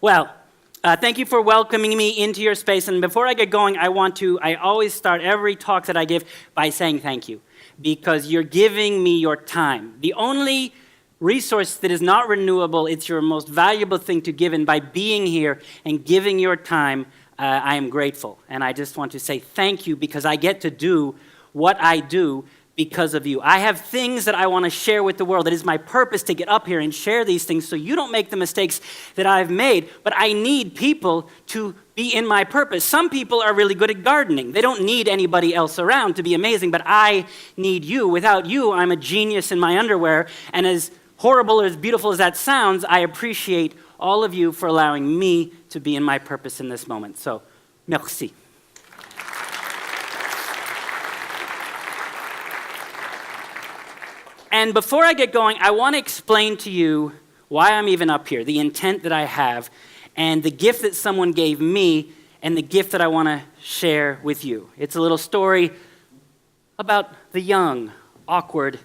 Well, thank you for welcoming me into your space. And before I get going, I always start every talk that I give by saying thank you, because you're giving me your time. The only resource that is not renewable, it's your most valuable thing to give. And by being here and giving your time, I am grateful. And I just want to say thank you because I get to do what I do because of you. I have things that I want to share with the world. It is my purpose to get up here and share these things so you don't make the mistakes that I've made. But I need people to be in my purpose. Some people are really good at gardening. They don't need anybody else around to be amazing, but I need you. Without you, I'm a genius in my underwear. And as horrible or as beautiful as that sounds, I appreciate all of you for allowing me to be in my purpose in this moment. So, merci. And before I get going, I want to explain to you why I'm even up here, the intent that I have, and the gift that someone gave me, and the gift that I want to share with you. It's a little story about the young, awkward,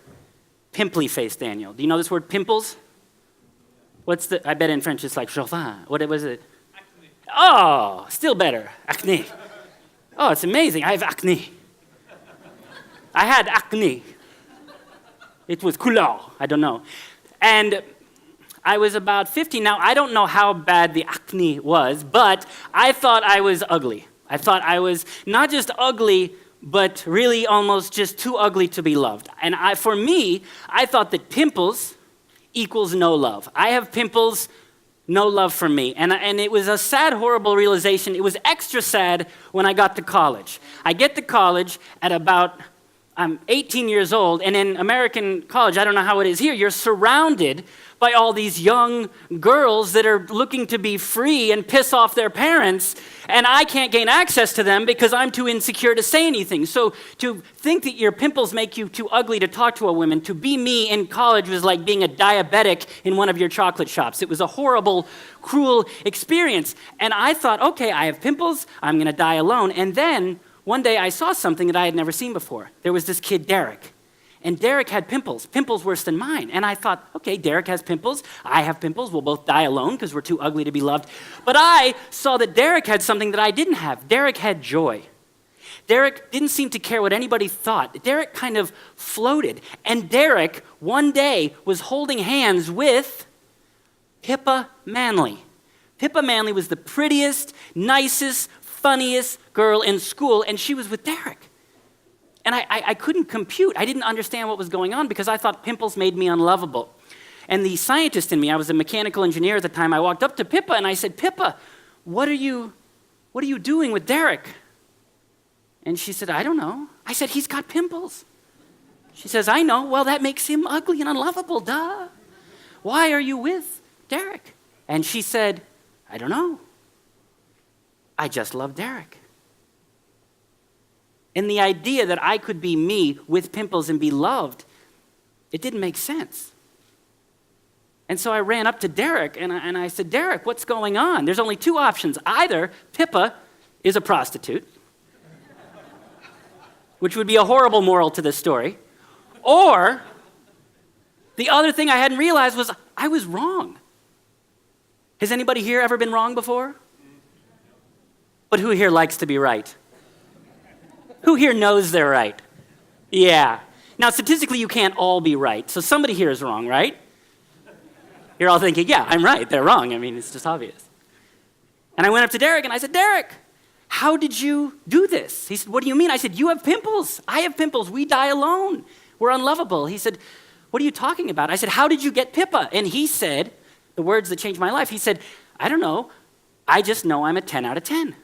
pimply-faced Daniel. Do you know this word, pimples? I bet in French it's like chauvin. What was it? Acne. Oh, still better, acne. Oh, it's amazing. I have acne. I had acne. It was couleur, I don't know. And I was about 15. Now, I don't know how bad the acne was, but I thought I was ugly. I thought I was not just ugly, but really almost just too ugly to be loved. And for me, I thought that pimples equals no love. I have pimples, no love for me. And it was a sad, horrible realization. It was extra sad when I got to college. I get to college at I'm 18 years old, and in American college, I don't know how it is here, you're surrounded by all these young girls that are looking to be free and piss off their parents, and I can't gain access to them because I'm too insecure to say anything. So to think that your pimples make you too ugly to talk to a woman, to be me in college was like being a diabetic in one of your chocolate shops. It was a horrible, cruel experience. And I thought, okay, I have pimples, I'm going to die alone. And then one day I saw something that I had never seen before. There was this kid, Derek. And Derek had pimples worse than mine. And I thought, okay, Derek has pimples, I have pimples, we'll both die alone because we're too ugly to be loved. But I saw that Derek had something that I didn't have. Derek had joy. Derek didn't seem to care what anybody thought. Derek kind of floated. And Derek, one day, was holding hands with Pippa Manley. Pippa Manley was the prettiest, nicest, funniest girl in school, and she was with Derek. And I couldn't compute. I didn't understand what was going on because I thought pimples made me unlovable. And the scientist in me, I was a mechanical engineer at the time, I walked up to Pippa and I said, Pippa, what are you doing with Derek? And she said, I don't know. I said, he's got pimples. She says, I know. Well, that makes him ugly and unlovable, duh. Why are you with Derek? And she said, I don't know. I just love Derek. And the idea that I could be me with pimples and be loved, it didn't make sense. And so I ran up to Derek and I said, Derek, what's going on? There's only two options. Either Pippa is a prostitute, which would be a horrible moral to this story, or the other thing I hadn't realized was I was wrong. Has anybody here ever been wrong before? But who here likes to be right? Who here knows they're right? Yeah. Now, statistically, you can't all be right. So somebody here is wrong, right? You're all thinking, yeah, I'm right. They're wrong. I mean, it's just obvious. And I went up to Derek and I said, Derek, how did you do this? He said, what do you mean? I said, you have pimples. I have pimples. We die alone. We're unlovable. He said, what are you talking about? I said, how did you get Pippa? And he said, the words that changed my life, he said, I don't know. I just know I'm a 10 out of 10.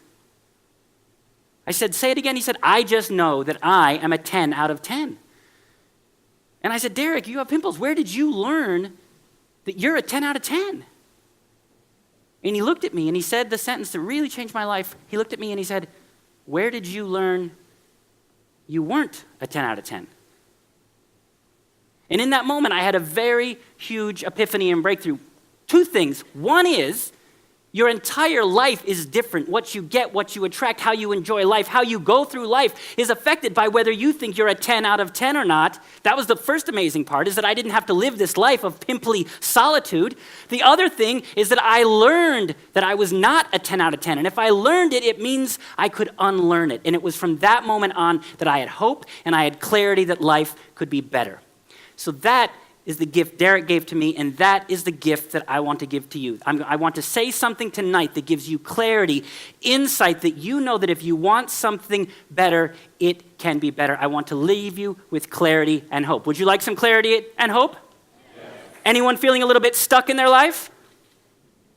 I said, say it again. He said, I just know that I am a 10 out of 10. And I said, Derek, you have pimples. Where did you learn that you're a 10 out of 10? And he looked at me and he said the sentence that really changed my life. He looked at me and he said, where did you learn you weren't a 10 out of 10? And in that moment, I had a very huge epiphany and breakthrough. Two things. One is Your entire life is different. What you get, what you attract, how you enjoy life, how you go through life is affected by whether you think you're a 10 out of 10 or not. That was the first amazing part, is that I didn't have to live this life of pimply solitude. The other thing is that I learned that I was not a 10 out of 10. And if I learned it, it means I could unlearn it. And it was from that moment on that I had hope and I had clarity that life could be better. So that is the gift Derek gave to me, and that is the gift that I want to give to you. I want to say something tonight that gives you clarity, insight, that you know that if you want something better, it can be better. I want to leave you with clarity and hope. Would you like some clarity and hope? Yes. Anyone feeling a little bit stuck in their life?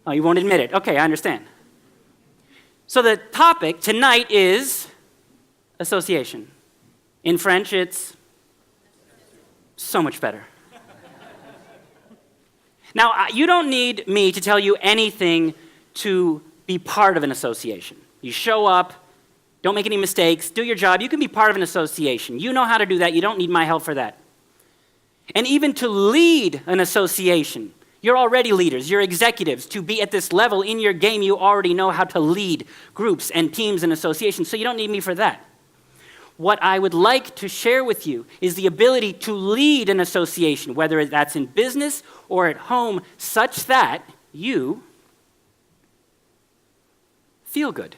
Oh, you won't admit it. Okay, I understand. So the topic tonight is association. In French, it's so much better. Now, you don't need me to tell you anything to be part of an association. You show up, don't make any mistakes, do your job. You can be part of an association. You know how to do that. You don't need my help for that. And even to lead an association, you're already leaders, you're executives. To be at this level in your game, you already know how to lead groups and teams and associations, so you don't need me for that. What I would like to share with you is the ability to lead an association, whether that's in business or at home, such that you feel good.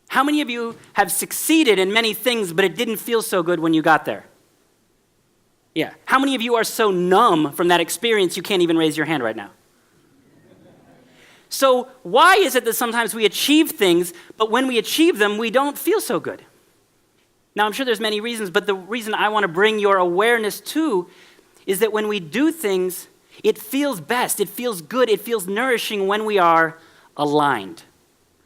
How many of you have succeeded in many things, but it didn't feel so good when you got there? Yeah. How many of you are so numb from that experience you can't even raise your hand right now? So why is it that sometimes we achieve things, but when we achieve them, we don't feel so good? Now, I'm sure there's many reasons, but the reason I want to bring your awareness to is that when we do things, it feels best, it feels good, it feels nourishing when we are aligned.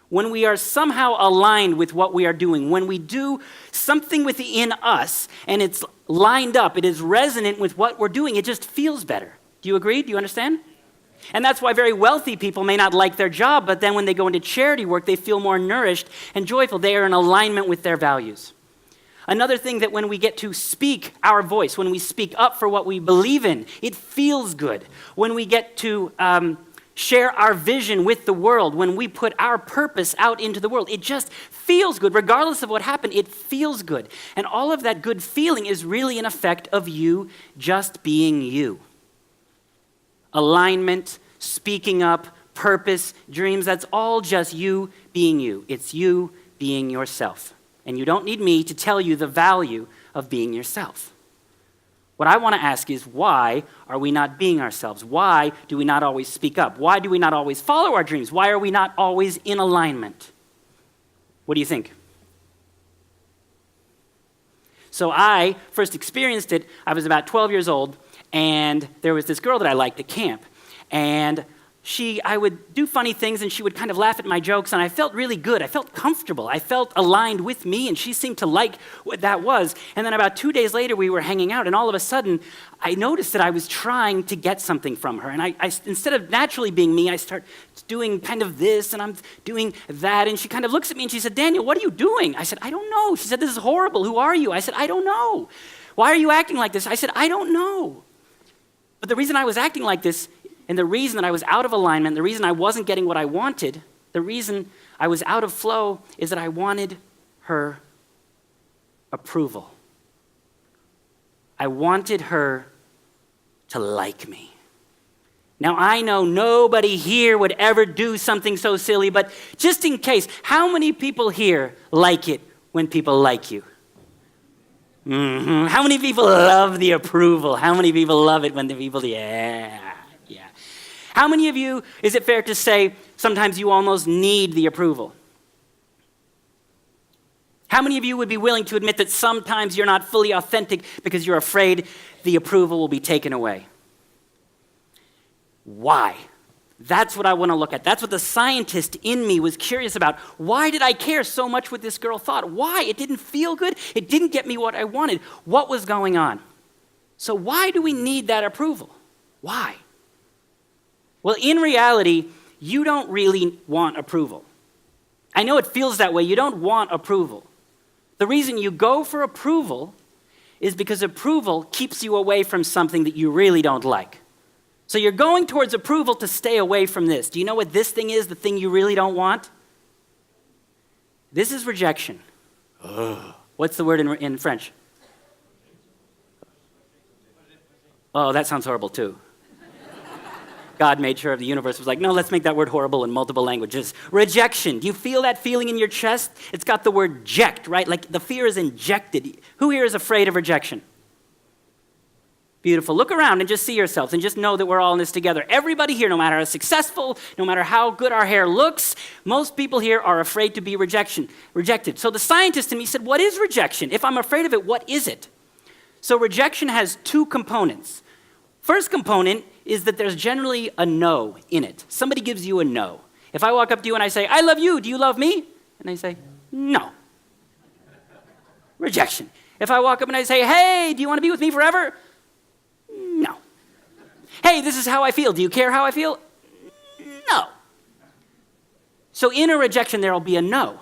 When we are somehow aligned with what we are doing, when we do something within us and it's lined up, it is resonant with what we're doing, it just feels better. Do you agree? Do you understand? And that's why very wealthy people may not like their job, but then when they go into charity work, they feel more nourished and joyful. They are in alignment with their values. Another thing, that when we get to speak our voice, when we speak up for what we believe in, it feels good. When we get to share our vision with the world, when we put our purpose out into the world, it just feels good. Regardless of what happened, it feels good. And all of that good feeling is really an effect of you just being you. Alignment, speaking up, purpose, dreams, that's all just you being you. It's you being yourself. And you don't need me to tell you the value of being yourself. What I want to ask is, why are we not being ourselves? Why do we not always speak up? Why do we not always follow our dreams? Why are we not always in alignment? What do you think? So I first experienced it, I was about 12 years old, and there was this girl that I liked at camp. And I would do funny things, and she would kind of laugh at my jokes, and I felt really good. I felt comfortable. I felt aligned with me, and she seemed to like what that was. And then about 2 days later, we were hanging out, and all of a sudden, I noticed that I was trying to get something from her. And I instead of naturally being me, I start doing kind of this, and I'm doing that. And she kind of looks at me, and she said, "Daniel, what are you doing?" I said, "I don't know." She said, "This is horrible. Who are you?" I said, "I don't know." "Why are you acting like this?" I said, "I don't know." But the reason I was acting like this, and the reason that I was out of alignment, the reason I wasn't getting what I wanted, the reason I was out of flow, is that I wanted her approval. I wanted her to like me. Now, I know nobody here would ever do something so silly, but just in case, how many people here like it when people like you? Mm-hmm. How many people love the approval? How many people love it when the people, yeah. How many of you, is it fair to say, sometimes you almost need the approval? How many of you would be willing to admit that sometimes you're not fully authentic because you're afraid the approval will be taken away? Why? That's what I want to look at. That's what the scientist in me was curious about. Why did I care so much what this girl thought? Why? It didn't feel good. It didn't get me what I wanted. What was going on? So why do we need that approval? Why? Well, in reality, you don't really want approval. I know it feels that way. You don't want approval. The reason you go for approval is because approval keeps you away from something that you really don't like. So you're going towards approval to stay away from this. Do you know what this thing is, the thing you really don't want? This is rejection. What's the word in French? Oh, that sounds horrible too. God made sure the universe was like, no, let's make that word horrible in multiple languages. Rejection. Do you feel that feeling in your chest? It's got the word "ject," right? Like the fear is injected. Who here is afraid of rejection? Beautiful. Look around and just see yourselves and just know that we're all in this together. Everybody here, no matter how successful, no matter how good our hair looks, most people here are afraid to be rejected. So the scientist in me said, what is rejection? If I'm afraid of it, what is it? So rejection has two components. First component is that there's generally a no in it. Somebody gives you a no. If I walk up to you and I say, I love you, do you love me? And I say, no. Rejection. If I walk up and I say, hey, do you want to be with me forever? No. Hey, this is how I feel. Do you care how I feel? No. So in a rejection, there will be a no.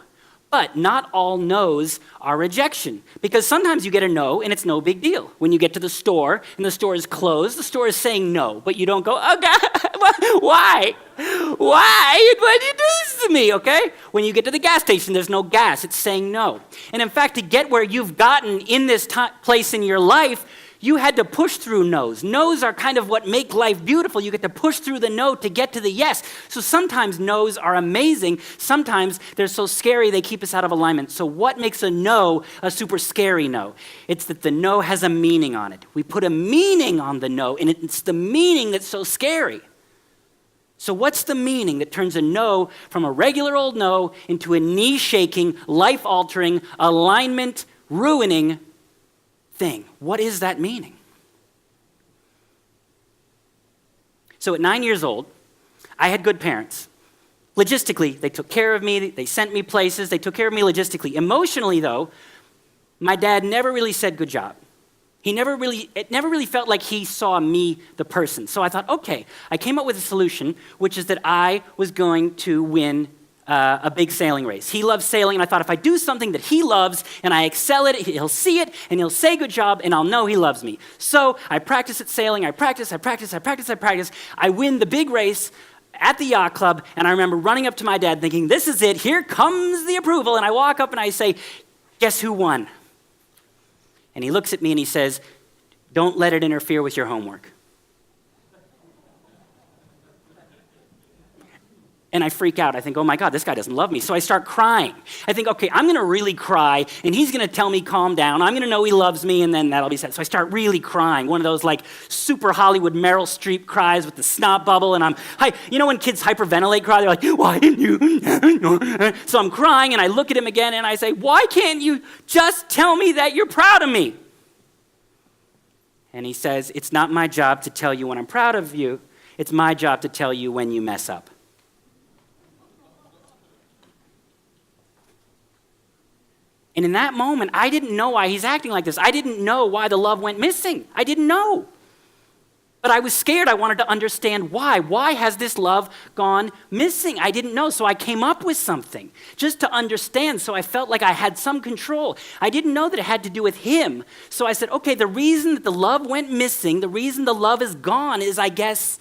But not all no's are rejection. Because sometimes you get a no and it's no big deal. When you get to the store and the store is closed, the store is saying no. But you don't go, oh God, why? Why did you do this to me, okay? When you get to the gas station, there's no gas. It's saying no. And in fact, to get where you've gotten in this place in your life, you had to push through no's. No's are kind of what make life beautiful. You get to push through the no to get to the yes. So sometimes no's are amazing. Sometimes they're so scary they keep us out of alignment. So what makes a no a super scary no? It's that the no has a meaning on it. We put a meaning on the no, and it's the meaning that's so scary. So what's the meaning that turns a no from a regular old no into a knee-shaking, life-altering, alignment-ruining thing? What is that meaning? So at 9 years old, I had good parents. Logistically, they took care of me, they sent me places, they took care of me logistically. Emotionally, though, my dad never really said good job. It never really felt like he saw me, the person. So I thought, okay, I came up with a solution, which is that I was going to win a big sailing race. He loves sailing, and I thought if I do something that he loves and I excel at it, he'll see it and he'll say good job and I'll know he loves me. So I practice at sailing, I practice. I win the big race at the yacht club, and I remember running up to my dad thinking, this is it, here comes the approval. And I walk up and I say, guess who won? And he looks at me and he says, don't let it interfere with your homework. And I freak out. I think, oh my God, this guy doesn't love me. So I start crying. I think, okay, I'm going to really cry, and he's going to tell me calm down. I'm going to know he loves me, and then that'll be sad. So I start really crying. One of those like super Hollywood Meryl Streep cries with the snot bubble, and you know when kids hyperventilate cry, they're like, why didn't you? So I'm crying, and I look at him again, and I say, why can't you just tell me that you're proud of me? And he says, it's not my job to tell you when I'm proud of you. It's my job to tell you when you mess up. And in that moment, I didn't know why he's acting like this. I didn't know why the love went missing. I didn't know. But I was scared. I wanted to understand why. Why has this love gone missing? I didn't know, so I came up with something just to understand, so I felt like I had some control. I didn't know that it had to do with him. So I said, okay, the reason that the love went missing, the reason the love is gone is, I guess,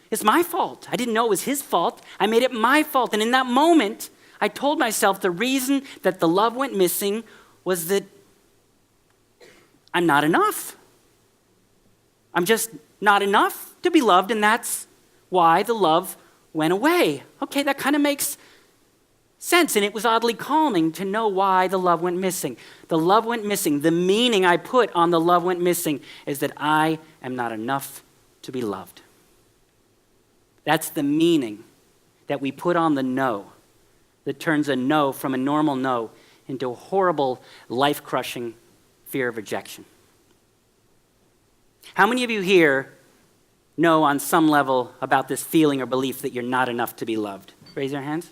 it's my fault. I didn't know it was his fault. I made it my fault. And in that moment, I told myself the reason that the love went missing was that I'm not enough. I'm just not enough to be loved, and that's why the love went away. Okay, that kind of makes sense, and it was oddly calming to know why the love went missing. The love went missing. The meaning I put on the love went missing is that I am not enough to be loved. That's the meaning that we put on the no, that turns a no from a normal no into a horrible, life-crushing fear of rejection. How many of you here know on some level about this feeling or belief that you're not enough to be loved? Raise your hands.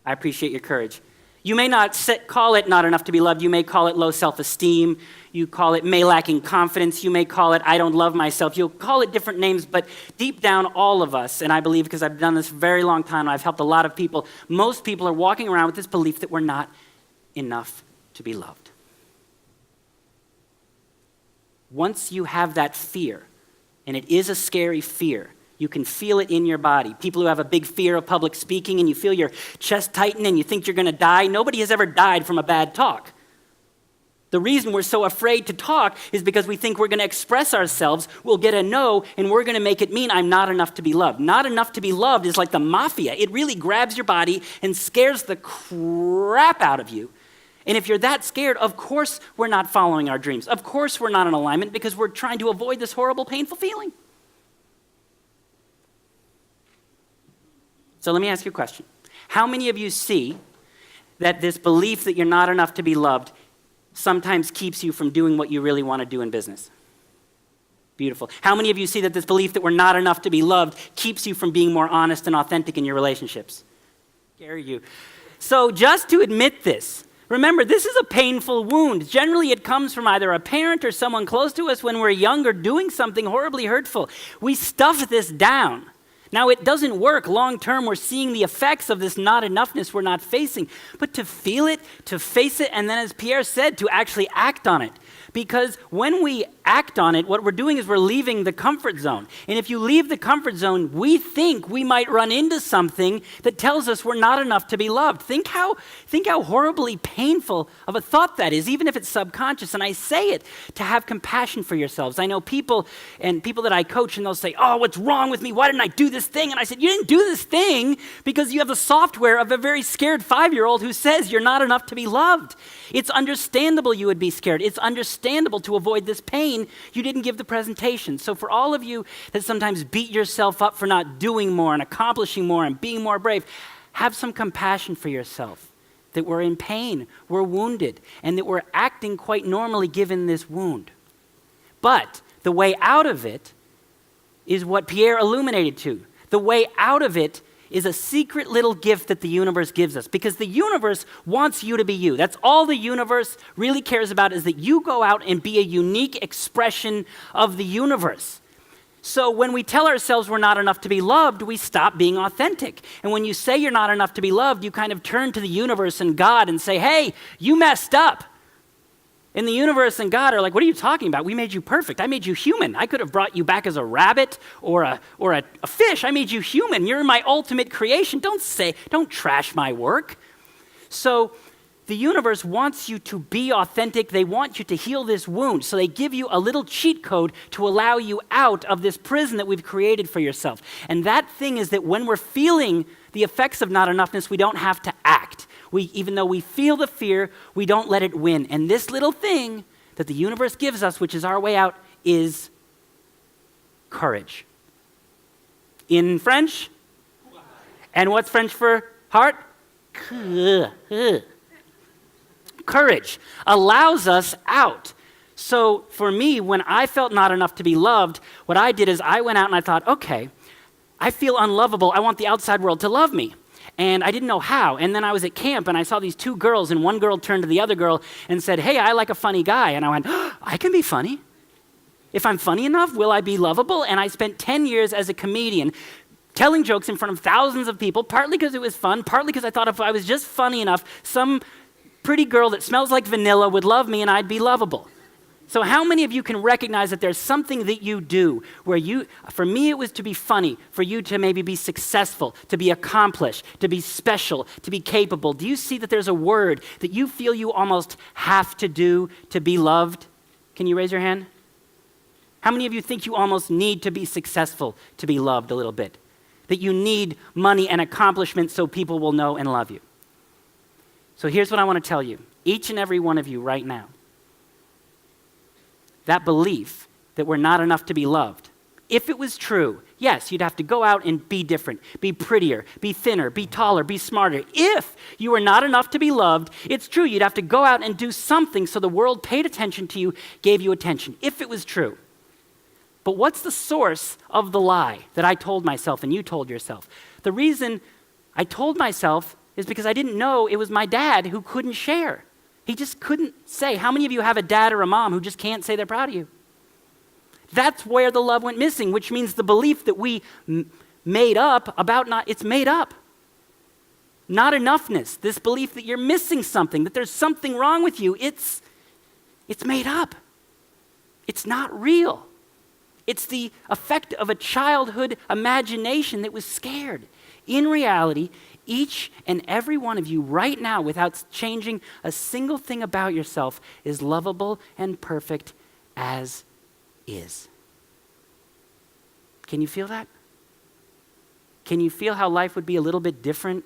I appreciate your courage. You may not call it not enough to be loved. You may call it low self-esteem. You call it may lacking confidence. You may call it I don't love myself. You'll call it different names, but deep down, all of us, and I believe because I've done this for a very long time, and I've helped a lot of people, most people are walking around with this belief that we're not enough to be loved. Once you have that fear And it is a scary fear. You can feel it in your body. People who have a big fear of public speaking and you feel your chest tighten and you think you're going to die, nobody has ever died from a bad talk. The reason we're so afraid to talk is because we think we're going to express ourselves, we'll get a no, and we're going to make it mean I'm not enough to be loved. Not enough to be loved is like the mafia. It really grabs your body and scares the crap out of you. And if you're that scared, of course we're not following our dreams. Of course we're not in alignment because we're trying to avoid this horrible, painful feeling. So let me ask you a question. How many of you see that this belief that you're not enough to be loved sometimes keeps you from doing what you really want to do in business? Beautiful. How many of you see that this belief that we're not enough to be loved keeps you from being more honest and authentic in your relationships? Scare you. So just to admit this, remember, this is a painful wound. Generally, it comes from either a parent or someone close to us when we're younger doing something horribly hurtful. We stuff this down. Now, it doesn't work long term. We're seeing the effects of this not enoughness we're not facing. But to feel it, to face it, and then as Pierre said, to actually act on it. Because when we act on it, what we're doing is we're leaving the comfort zone. And if you leave the comfort zone, we think we might run into something that tells us we're not enough to be loved. Think how horribly painful of a thought that is, even if it's subconscious. And I say it to have compassion for yourselves. I know people that I coach, and they'll say, oh, what's wrong with me? Why didn't I do this thing? And I said, you didn't do this thing because you have the software of a very scared 5-year-old who says you're not enough to be loved. It's understandable you would be scared. It's understandable to avoid this pain. You didn't give the presentation. So for all of you that sometimes beat yourself up for not doing more and accomplishing more and being more brave, have some compassion for yourself, that we're in pain, we're wounded, and that we're acting quite normally given this wound. But the way out of it is what Pierre illuminated to. The way out of it is a secret little gift that the universe gives us, because the universe wants you to be you. That's all the universe really cares about, is that you go out and be a unique expression of the universe. So when we tell ourselves we're not enough to be loved, we stop being authentic. And when you say you're not enough to be loved, you kind of turn to the universe and God and say, hey, you messed up. And the universe and God are like, what are you talking about? We made you perfect. I made you human. I could have brought you back as a rabbit or a fish. I made you human. You're my ultimate creation. Don't trash my work. So the universe wants you to be authentic. They want you to heal this wound. So they give you a little cheat code to allow you out of this prison that we've created for yourself. And that thing is that when we're feeling the effects of not enoughness, we don't have to act. Even though we feel the fear, we don't let it win. And this little thing that the universe gives us, which is our way out, is courage. In French? And what's French for heart? Courage allows us out. So for me, when I felt not enough to be loved, what I did is I went out and I thought, okay, I feel unlovable. I want the outside world to love me. And I didn't know how. And then I was at camp and I saw these two girls, and one girl turned to the other girl and said, hey, I like a funny guy. And I went, I can be funny. If I'm funny enough, will I be lovable? And I spent 10 years as a comedian telling jokes in front of thousands of people, partly because it was fun, partly because I thought if I was just funny enough, some pretty girl that smells like vanilla would love me and I'd be lovable. So how many of you can recognize that there's something that you do where for me it was to be funny, for you to maybe be successful, to be accomplished, to be special, to be capable. Do you see that there's a word that you feel you almost have to do to be loved? Can you raise your hand? How many of you think you almost need to be successful to be loved a little bit? That you need money and accomplishment so people will know and love you? So here's what I want to tell you, each and every one of you right now. That belief that we're not enough to be loved, if it was true, yes, you'd have to go out and be different, be prettier, be thinner, be taller, be smarter. If you were not enough to be loved, it's true, you'd have to go out and do something so the world paid attention to you, gave you attention, if it was true. But what's the source of the lie that I told myself and you told yourself? The reason I told myself is because I didn't know it was my dad who couldn't share. He just couldn't say. How many of you have a dad or a mom who just can't say they're proud of you? That's where the love went missing, which means the belief that we made up about it's made up. Not enoughness, this belief that you're missing something, that there's something wrong with you, it's made up. It's not real. It's the effect of a childhood imagination that was scared. In reality, each and every one of you right now, without changing a single thing about yourself, is lovable and perfect as is. Can you feel that? Can you feel how life would be a little bit different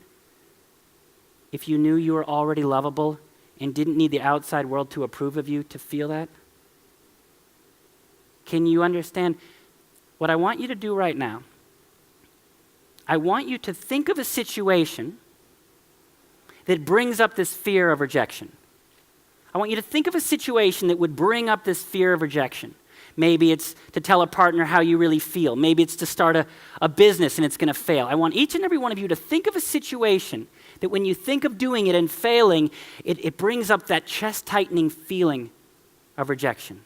if you knew you were already lovable and didn't need the outside world to approve of you to feel that? Can you understand what I want you to do right now? I want you to think of a situation that brings up this fear of rejection. I want you to think of a situation that would bring up this fear of rejection. Maybe it's to tell a partner how you really feel. Maybe it's to start a business and it's going to fail. I want each and every one of you to think of a situation that when you think of doing it and failing, it brings up that chest-tightening feeling of rejection.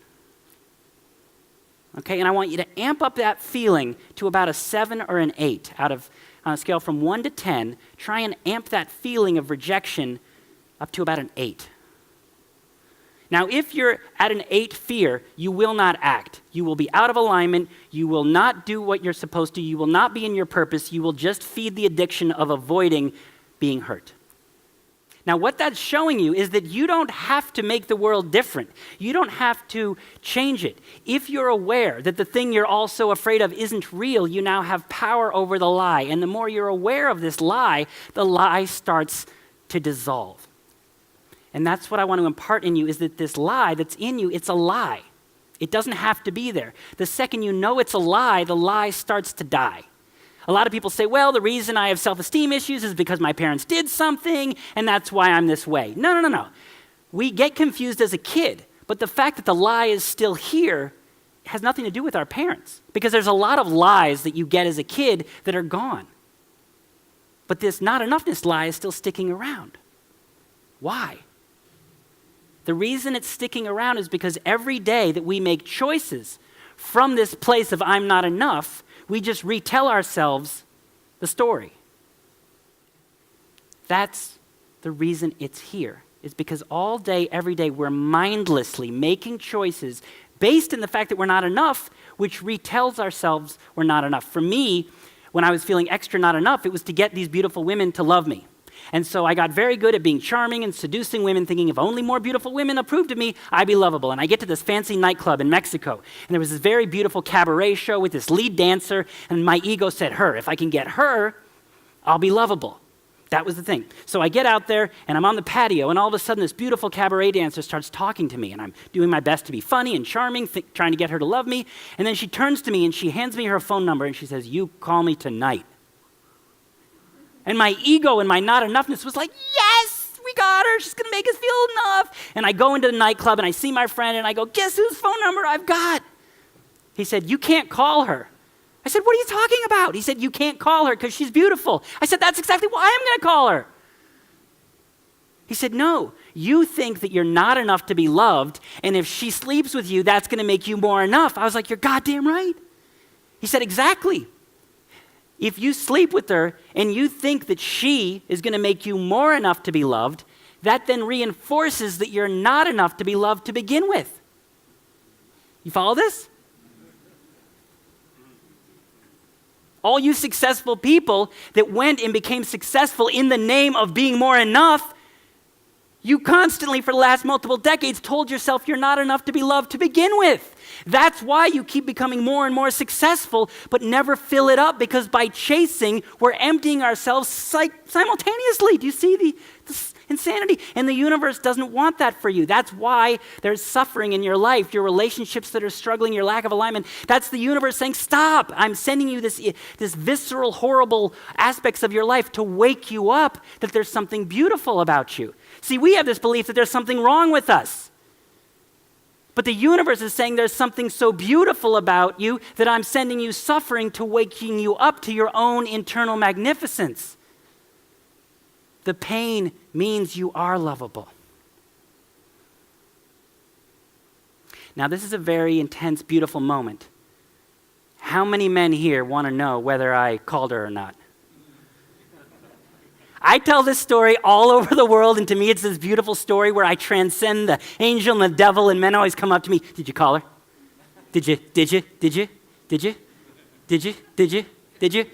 Okay, and I want you to amp up that feeling to about a 7 or an 8 on a scale from 1 to 10. Try and amp that feeling of rejection up to about an 8. Now, if you're at an 8 fear, you will not act. You will be out of alignment. You will not do what you're supposed to. You will not be in your purpose. You will just feed the addiction of avoiding being hurt. Now, what that's showing you is that you don't have to make the world different. You don't have to change it. If you're aware that the thing you're also afraid of isn't real, you now have power over the lie. And the more you're aware of this lie, the lie starts to dissolve. And that's what I want to impart in you, is that this lie that's in you, it's a lie. It doesn't have to be there. The second you know it's a lie, the lie starts to die. A lot of people say, well, the reason I have self-esteem issues is because my parents did something, and that's why I'm this way. No. We get confused as a kid, but the fact that the lie is still here has nothing to do with our parents, because there's a lot of lies that you get as a kid that are gone. But this not enoughness lie is still sticking around. Why? The reason it's sticking around is because every day that we make choices from this place of I'm not enough, we just retell ourselves the story. That's the reason it's here, is because all day, every day, we're mindlessly making choices based in the fact that we're not enough, which retells ourselves we're not enough. For me, when I was feeling extra not enough, it was to get these beautiful women to love me. And so I got very good at being charming and seducing women, thinking if only more beautiful women approved of me, I'd be lovable. And I get to this fancy nightclub in Mexico, and there was this very beautiful cabaret show with this lead dancer, and my ego said, her. If I can get her, I'll be lovable. That was the thing. So I get out there, and I'm on the patio, and all of a sudden this beautiful cabaret dancer starts talking to me, and I'm doing my best to be funny and charming, trying to get her to love me. And then she turns to me, and she hands me her phone number, and she says, you call me tonight. And my ego and my not enoughness was like, yes, we got her. She's going to make us feel enough. And I go into the nightclub and I see my friend and I go, guess whose phone number I've got? He said, you can't call her. I said, what are you talking about? He said, you can't call her because she's beautiful. I said, that's exactly why I'm going to call her. He said, no, you think that you're not enough to be loved, and if she sleeps with you, that's going to make you more enough. I was like, you're goddamn right. He said, exactly. If you sleep with her and you think that she is going to make you more enough to be loved, that then reinforces that you're not enough to be loved to begin with. You follow this? All you successful people that went and became successful in the name of being more enough, you constantly for the last multiple decades told yourself you're not enough to be loved to begin with. That's why you keep becoming more and more successful, but never fill it up, because by chasing, we're emptying ourselves simultaneously. Do you see the insanity? And the universe doesn't want that for you. That's why there's suffering in your life, your relationships that are struggling, your lack of alignment. That's the universe saying, stop. I'm sending you this visceral, horrible aspects of your life to wake you up that there's something beautiful about you. See, we have this belief that there's something wrong with us. But the universe is saying there's something so beautiful about you that I'm sending you suffering to waking you up to your own internal magnificence. The pain means you are lovable. Now, this is a very intense, beautiful moment. How many men here want to know whether I called her or not? I tell this story all over the world, and to me it's this beautiful story where I transcend the angel and the devil, and men always come up to me, did you call her? Did you? Did you? Did you? Did you? Did you?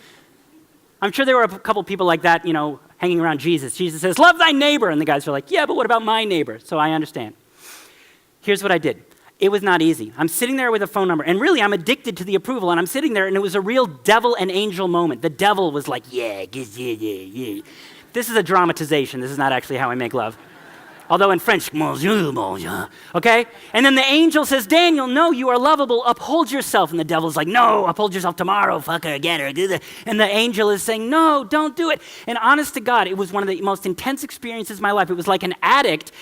I'm sure there were a couple people like that, hanging around Jesus. Jesus says, love thy neighbor. And the guys are like, yeah, but what about my neighbor? So I understand. Here's what I did. It was not easy. I'm sitting there with a phone number, and really, I'm addicted to the approval, and I'm sitting there, and it was a real devil and angel moment. The devil was like, yeah. This is a dramatization. This is not actually how I make love. Although in French, bonjour, bonjour, okay? And then the angel says, Daniel, no, you are lovable. Uphold yourself. And the devil's like, no, uphold yourself tomorrow. Fuck her, get her, do that. And the angel is saying, no, don't do it. And honest to God, it was one of the most intense experiences of my life. It was like an addict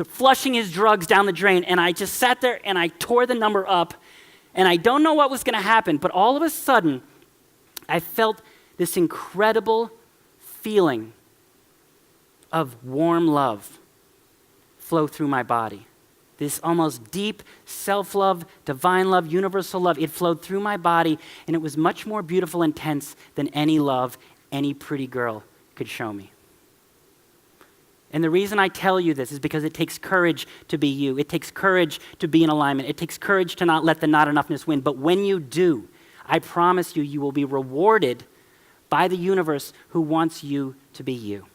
flushing his drugs down the drain. And I just sat there and I tore the number up. And I don't know what was going to happen, but all of a sudden, I felt this incredible feeling of warm love flow through my body. This almost deep self-love, divine love, universal love, it flowed through my body, and it was much more beautiful and intense than any love any pretty girl could show me. And the reason I tell you this is because it takes courage to be you. It takes courage to be in alignment. It takes courage to not let the not enoughness win. But when you do, I promise you, you will be rewarded by the universe who wants you to be you.